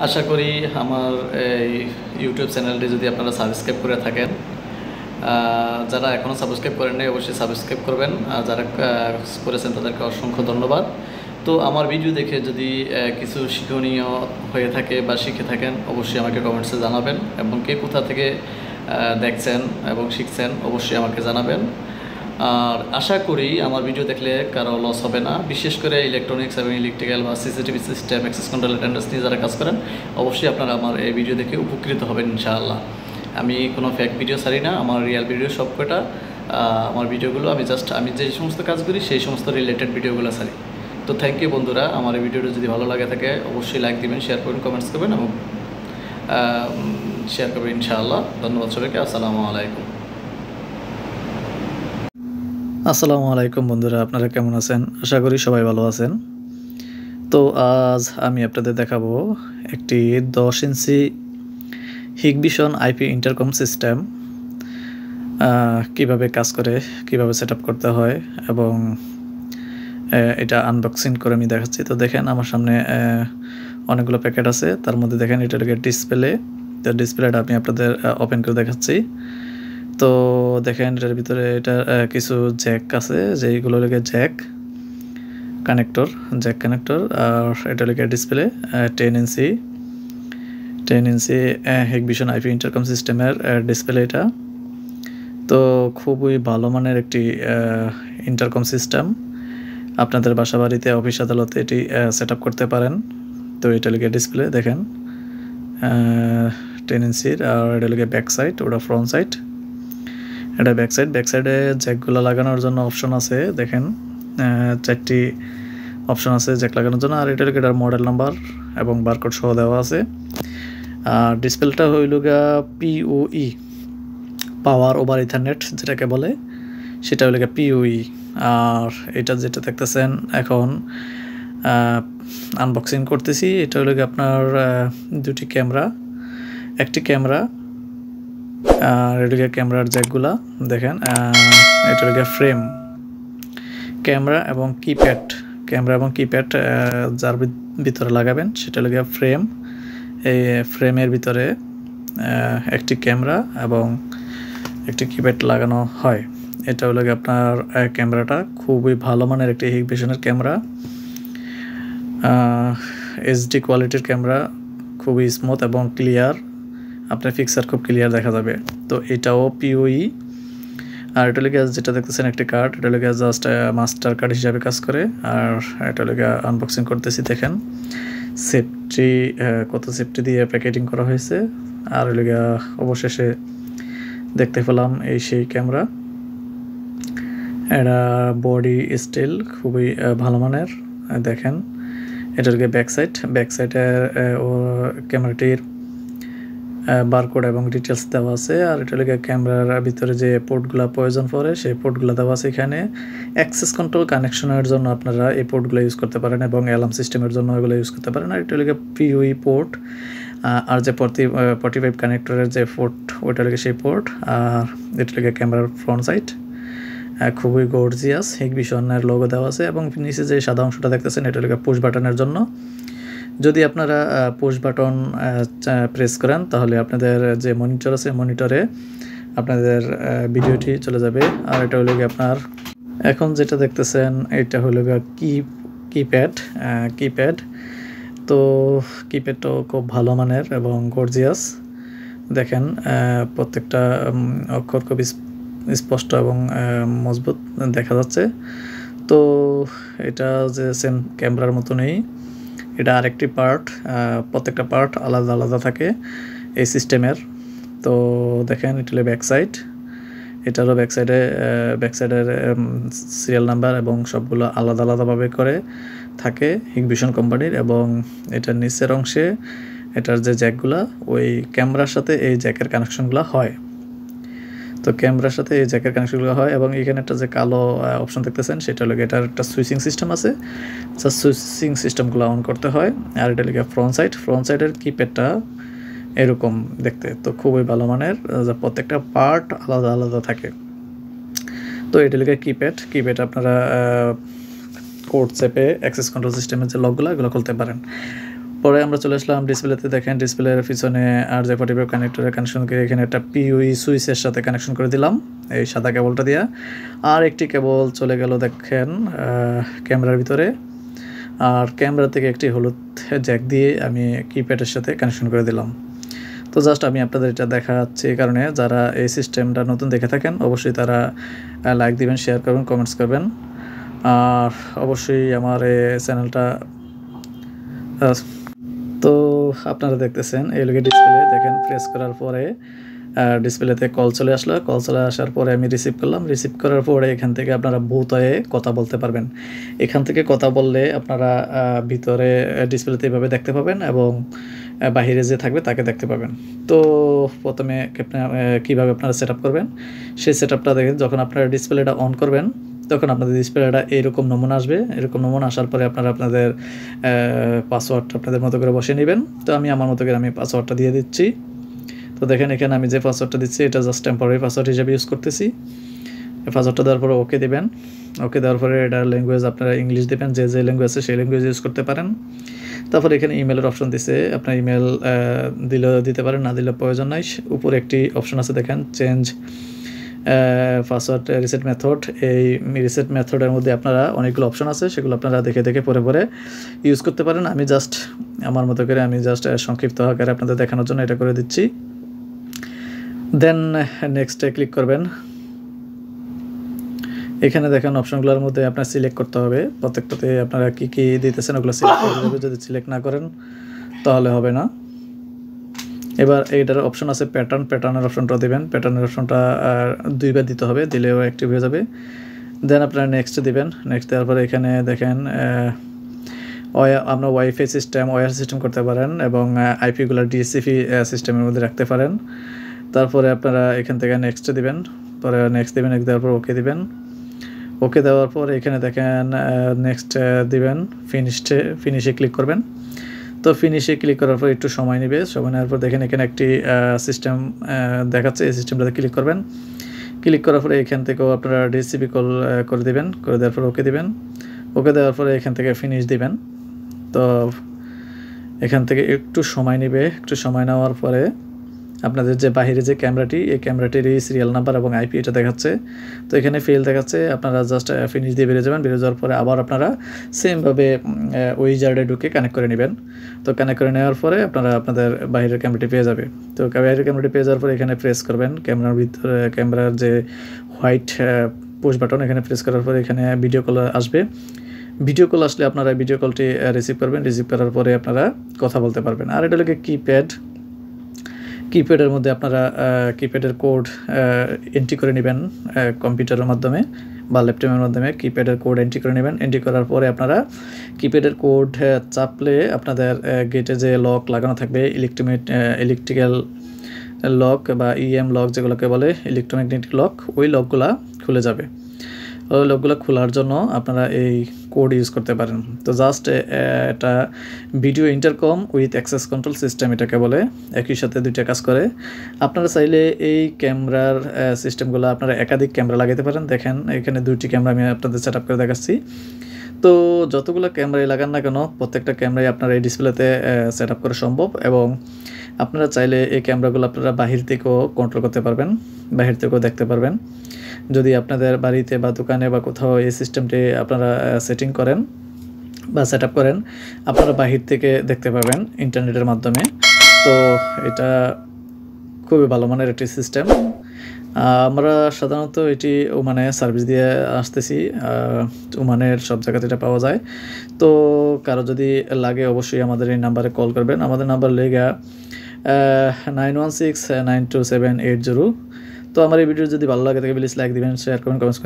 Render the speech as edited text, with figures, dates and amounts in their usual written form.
আশা করি আমার এই ইউটিউব চ্যানেলটি যদি আপনারা সাবস্ক্রাইব করে থাকেন, যারা এখনও সাবস্ক্রাইব করেন নাই অবশ্যই সাবস্ক্রাইব করবেন, আর যারা করেছেন তাদেরকে অসংখ্য ধন্যবাদ। তো আমার ভিডিও দেখে যদি কিছু শিক্ষণীয় হয়ে থাকে বা শিখে থাকেন অবশ্যই আমাকে কমেন্টসে জানাবেন, এবং কে কোথা থেকে দেখছেন এবং শিখছেন অবশ্যই আমাকে জানাবেন। আর আশা করি আমার ভিডিও দেখলে কারো লস হবে না, বিশেষ করে ইলেকট্রনিক্স এবং ইলেকট্রিক্যাল বা CCTV system, access control attendance নিয়ে যারা কাজ করেন অবশ্যই আপনারা আমার এই ভিডিও দেখে উপকৃত হবেন ইনশাআল্লাহ। আমি কোনো ফেক ভিডিও ছাড়ি না, আমার রিয়েল ভিডিও সবকটা। আমার ভিডিওগুলো আমি যে সমস্ত কাজ করি সেই সমস্ত রিলেটেড ভিডিওগুলো ছাড়ি। তো থ্যাংক ইউ বন্ধুরা, আমার এই ভিডিওটা যদি ভালো লাগে থাকে অবশ্যই লাইক দিবেন, শেয়ার করবেন, কমেন্টস করবেন এবং শেয়ার করবেন ইনশাআল্লাহ। ধন্যবাদ সবাইকে। আসসালামু আলাইকুম। আসসালামু আলাইকুম বন্ধুরা, আপনারা কেমন আছেন? আশা করি সবাই ভালো আছেন। তো আজ আমি আপনাদের দেখাবো একটি 10 ইঞ্চি হিগবিশন আইপি ইন্টারকম সিস্টেম কিভাবে কাজ করে, কিভাবে সেট করতে হয় এবং এটা আনবক্সিং করে আমি দেখাচ্ছি। তো দেখেন আমার সামনে অনেকগুলো প্যাকেট আছে, তার মধ্যে দেখেন এটা ডিসপ্লে। তো ডিসপ্লেটা আমি আপনাদের ওপেন করে দেখাচ্ছি। তো দেখেন এটার ভিতরে এটা কিছু জ্যাক আছে, যেইগুলো লেগে জ্যাক কানেক্টর, আর এটা লেগে ডিসপ্লে 10 ইঞ্চি হিগবিশন আইপি ইন্টারকম সিস্টেমের ডিসপ্লে এটা। তো খুবই ভালো মানের একটি ইন্টারকম সিস্টেম, আপনাদের বাসা বাড়িতে, অফিস আদালতে এটি সেট করতে পারেন। তো এটা লেগে ডিসপ্লে দেখেন 10 ইঞ্চির, আর এটা লেগে ব্যাক সাইড, ওটা ফ্রন্ট সাইড। এটা ব্যাক সাইডে জ্যাকগুলো লাগানোর জন্য অপশন আছে, দেখেন 4টি অপশন আছে জ্যাক লাগানোর জন্য। আর এটার এটার মডেল নাম্বার এবং বারকোড সহ দেওয়া আছে। আর ডিসপ্লেটা হইল গা পিওই, পাওয়ার ওভার ইথারনেট যেটাকে বলে, সেটা হইল গা পিওই। আর এটা যেটা দেখতেছেন এখন আনবক্সিং করতেছি, এটা হইল গা আপনার দুটি ক্যামেরা, একটি ক্যামেরা, আর এদিকে ক্যামেরার জ্যাকগুলা দেখেন। এটা হলো ফ্রেম, ক্যামেরা এবং কিপ্যাড যার ভিতরে লাগাবেন সেটা হলো ফ্রেম। এই ফ্রেমের ভিতরে একটি ক্যামেরা এবং একটি কিপ্যাড লাগানো হয়। এটা হলো আপনার ক্যামেরাটা খুবই ভালো মানের একটি হিগবিশনের ক্যামেরা, এইচডি কোয়ালিটির ক্যামেরা, খুবই স্মুথ এবং ক্লিয়ার, আপনার পিকচার খুব ক্লিয়ার দেখা যাবে। তো এটাও পিওই। আর এটা লেগে যেটা দেখতেছেন একটি কার্ড, এটা লেগে জাস্ট মাস্টার কার্ড হিসাবে কাজ করে। আর এটা লেগে আনবক্সিং করতেছি, দেখেন সেফটি, কত সেফটি দিয়ে প্যাকেটিং করা হয়েছে। আর লেগে অবশেষে দেখতে পেলাম এই সেই ক্যামেরা। এটা বডি স্টিল খুবই ভালো মানের, দেখেন। এটা লেগে ব্যাক সাইডে ক্যামেরাটির বারকোড এবং ডিটেলস দেওয়া আছে। আর এটা লেগে ক্যামেরার ভিতরে যে পোর্টগুলো প্রয়োজন পড়ে সেই পোর্টগুলো দেওয়া আছে এখানে। অ্যাক্সেস কন্ট্রোল কানেকশনের জন্য আপনারা এই পোর্টগুলো ইউজ করতে পারেন এবং অ্যালার্ম সিস্টেমের জন্য এগুলো ইউজ করতে পারেন। আর এটা লেগে পিওই পোর্ট, আর যে 45 কানেক্টরের যে পোর্ট ওইটা লেগে সেই পোর্ট। আর এটা লেগে ক্যামেরার ফ্রন্ট সাইড খুবই গর্জিয়াস, হিগবিশনের লোগো দেওয়া আছে। এবং নিচে যে সাদা অংশটা দেখতেছেন এটা লেগে পুশ বাটনের জন্য। যদি আপনারা পুশ বাটন প্রেস করেন তাহলে আপনাদের যে মনিটর আছে মনিটরে আপনাদের ভিডিওটি চলে যাবে। আর এটা হলো গিয়ে আপনার এখন যেটা দেখতেছেন এটা হলো কিপ্যাড। তো কিপ্যাডটাও খুব ভালো মানের এবং গর্জিয়াস, দেখেন প্রত্যেকটা অক্ষর খুব স্পষ্ট এবং মজবুত দেখা যাচ্ছে। তো এটা যে সেম ক্যামেরার মতনই, এটা আরেকটি পার্ট, প্রত্যেকটা পার্ট আলাদা আলাদা থাকে এই সিস্টেমের। তো দেখেন এটা হলো ব্যাক সাইড, এটারও ব্যাক সাইডের সিরিয়াল নাম্বার এবং সবগুলো আলাদা আলাদাভাবে করে থাকে হিগবিশন কোম্পানির। এবং এটার নিচের অংশে এটার যে জ্যাকগুলা, ওই ক্যামেরার সাথে এই জ্যাকের কানেকশনগুলো হয়। তো ক্যামেরার সাথে এই জ্যাকের কানেকশনগুলো হয়। এবং এখানে একটা যে কালো অপশন দেখতেছেন সেটা হলো এটার একটা সুইচিং সিস্টেম আছে, সুইচিং সিস্টেমগুলো অন করতে হয়। আর এটা হলো ফ্রন্ট সাইডের কিপ্যাডটা এরকম দেখতে, তো খুবই ভালো মানের, প্রত্যেকটা পার্ট আলাদা আলাদা থাকে। তো এটা হলো কিপ্যাড আপনারা কোড চেপে অ্যাক্সেস কন্ট্রোল সিস্টেমের যে লকগুলো এগুলো খুলতে পারেন। পরে আমরা চলে আসলাম ডিসপ্লেতে। দেখেন ডিসপ্লের পিছনে RJ45 কানেক্টরের কানেকশন করে এখানে একটা PoE সুইচের সাথে কানেকশন করে দিলাম এই সাদা কেবলটা দিয়ে। আর একটি কেবল চলে গেল দেখেন ক্যামেরার ভিতরে, আর ক্যামেরা থেকে একটি হলুদ জ্যাক দিয়ে আমি কিপ্যাডের সাথে কানেকশন করে দিলাম। তো জাস্ট আমি আপনাদের এটা দেখাচ্ছি এই কারণে, যারা এই সিস্টেমটা নতুন দেখে থাকেন অবশ্যই তারা লাইক দিবেন, শেয়ার করবেন, কমেন্টস করবেন। আর অবশ্যই আমার এই চ্যানেলটা তো আপনারা দেখতেছেন এই লোকে ডিসপ্লে দেখেন প্রেস করার পরে ডিসপ্লেতে কল চলে আসলো। কল চলে আসার পরে আমি রিসিভ করলাম। রিসিভ করার পরে এখান থেকে আপনারা ভূতয়ে কথা বলতে পারবেন। এখান থেকে কথা বললে আপনারা ভিতরে ডিসপ্লেতে এভাবে দেখতে পাবেন এবং বাহিরে যে থাকবে তাকে দেখতে পাবেন। তো প্রথমে কীভাবে আপনারা সেট আপ করবেন সেই সেট আপটা দেখেন। যখন আপনারা ডিসপ্লেটা অন করবেন তখন আপনাদের ডিসপ্লেটা এরকম নমুনা আসবে। এরকম নমুনা আসার পরে আপনারা আপনাদের পাসওয়ার্ডটা আপনাদের মতো করে বসিয়ে নেবেন। তো আমি আমার মতো করে আমি পাসওয়ার্ডটা দিয়ে দিচ্ছি। তো দেখেন এখানে আমি যে পাসওয়ার্ডটা দিচ্ছি এটা জাস্ট টেম্পোরারি পাসওয়ার্ড হিসেবে ইউজ করতেছি। পাসওয়ার্ডটা দেওয়ার পরে ওকে দেবেন। ওকে দেওয়ার পরে এটার ল্যাঙ্গুয়েজ আপনারা ইংলিশ দেবেন, যে ল্যাঙ্গুয়েজ আছে সেই ল্যাঙ্গুয়েজ ইউজ করতে পারেন। তারপরে এখানে ইমেলের অপশন দিছে, আপনার ইমেল দিলেও দিতে পারেন, না দিলে প্রয়োজন নাই। উপরে একটি অপশন আছে দেখেন চেঞ্জ পাসওয়ার্ড রিসেট মেথড। এই রিসেট মেথডের মধ্যে আপনারা অনেকগুলো অপশন আছে, সেগুলো আপনারা দেখে দেখে পরে ইউজ করতে পারেন। আমি জাস্ট আমার মতো করে আমি জাস্ট সংক্ষিপ্ত আকারে আপনাদের দেখানোর জন্য এটা করে দিচ্ছি। দেন নেক্সটে ক্লিক করবেন। এখানে দেখেন অপশনগুলোর মধ্যে আপনার সিলেক্ট করতে হবে, প্রত্যেকটাতে আপনারা কী কী দিতেছেন ওগুলো সিলেক্ট করে দেবে। যদি সিলেক্ট না করেন তাহলে হবে না। এবার এইটার অপশন আছে প্যাটার্নের অপশনটা দেবেন। প্যাটার্নের অপশনটা 2বার দিতে হবে, দিলেও অ্যাক্টিভ হয়ে যাবে। দেন আপনারা নেক্সট দিবেন। নেক্সট দেওয়ার পরে এখানে দেখেন আপনার ওয়াইফাই সিস্টেম ওয়্যার সিস্টেম করতে পারেন এবং আইপিগুলো DHCP সিস্টেমের মধ্যে রাখতে পারেন। তারপরে আপনারা এখান থেকে নেক্সট দিবেন, পরে নেক্সট দিবেন, দেওয়ার পর ওকে দিবেন। ওকে দেওয়ার পর এখানে দেখেন নেক্সট দিবেন, ফিনিশে ক্লিক করবেন। তো ফিনিশে ক্লিক করার পর একটু সময় নেবে। সময় নেওয়ার পর দেখেন এখানে একটি সিস্টেম দেখাচ্ছে, এই সিস্টেমটাতে ক্লিক করবেন। ক্লিক করার পরে এখান থেকেও আপনারা DHCP কল করে দেবেন। করে দেওয়ার পর ওকে দিবেন। ওকে দেওয়ার পরে এখান থেকে ফিনিশ দিবেন। তো এখান থেকে একটু সময় নেবে। একটু সময় নেওয়ার পরে আপনাদের যে বাহিরে যে ক্যামেরাটি, এই ক্যামেরাটির এই সিরিয়াল নাম্বার এবং IP এটা দেখাচ্ছে। তো এখানে ফেল দেখাচ্ছে, আপনারা জাস্ট ফিনিশ দিয়ে বেরিয়ে যাবেন। বেরিয়ে যাওয়ার পরে আবার আপনারা সেমভাবে উইজার্ডে ঢুকে কানেক্ট করে নেবেন। তো কানেক্ট করে নেওয়ার পরে আপনারা আপনাদের বাহিরের ক্যামেরাটি পেয়ে যাবে। তো বাহিরের ক্যামেরাটি পেয়ে যাওয়ার পরে এখানে প্রেস করবেন। ক্যামেরার ভিতরে ক্যামেরার যে হোয়াইট পুশ বাটন, এখানে প্রেস করার পরে এখানে ভিডিও কল আসবে। ভিডিও কল আসলে আপনারা ভিডিও কলটি রিসিভ করবেন। রিসিভ করার পরে আপনারা কথা বলতে পারবেন। আর এটা হলো কিপ্যাডের মধ্যে আপনারা কিপ্যাডের কোড এন্ট্রি করে নেবেন কম্পিউটারের মাধ্যমে বা ল্যাপটপের মাধ্যমে কিপ্যাডের কোড এন্ট্রি করে নেবেন। এন্ট্রি করার পরে আপনারা কিপ্যাডের কোড চাপলে আপনাদের গেটে যে লক লাগানো থাকবে, ইলেকট্রিক্যাল লক বা EM লক যেগুলোকে বলে, ইলেকট্রোম্যাগনেটিক লক, ওই লকগুলা খুলে যাবে। ওই লকগুলো খোলার জন্য আপনারা এই কোড ইউজ করতে পারেন। তো জাস্ট এটা video intercom with access control system এটাকে বলে, একই সাথে দুইটা কাজ করে। আপনারা চাইলে এই ক্যামেরার সিস্টেমগুলো আপনারা একাধিক ক্যামেরা লাগাতে পারেন। দেখেন এখানে 2টি ক্যামেরা আমি আপনাদের সেট আপ করে দেখাচ্ছি। তো যতগুলো ক্যামেরাই লাগান না কেন প্রত্যেকটা ক্যামেরাই আপনারা এই ডিসপ্লেতে সেট আপ করা সম্ভব এবং আপনারা চাইলে এই ক্যামেরাগুলো আপনারা বাহির থেকেও কন্ট্রোল করতে পারবেন, বাহির থেকেও দেখতে পারবেন। যদি আপনাদের বাড়িতে বা দোকানে বা কোথাও এই সিস্টেমটি আপনারা সেটিং করেন বা সেট আপ করেন, আপনারা বাহির থেকে দেখতে পাবেন ইন্টারনেটের মাধ্যমে। তো এটা খুবই ভালো মানের একটি সিস্টেম। আমরা সাধারণত এটি ওমানে সার্ভিস দিয়ে আসতেছি, ওমানের সব জায়গাতে এটা পাওয়া যায়। তো কারো যদি লাগে অবশ্যই আমাদের এই নাম্বারে কল করবেন। আমাদের নাম্বার লেগা 91692780। তো আমার এই ভিডিও যদি ভালো লাগে থাকে প্লিজ লাইক দিবেন, শেয়ার করবেন, কমেন্টস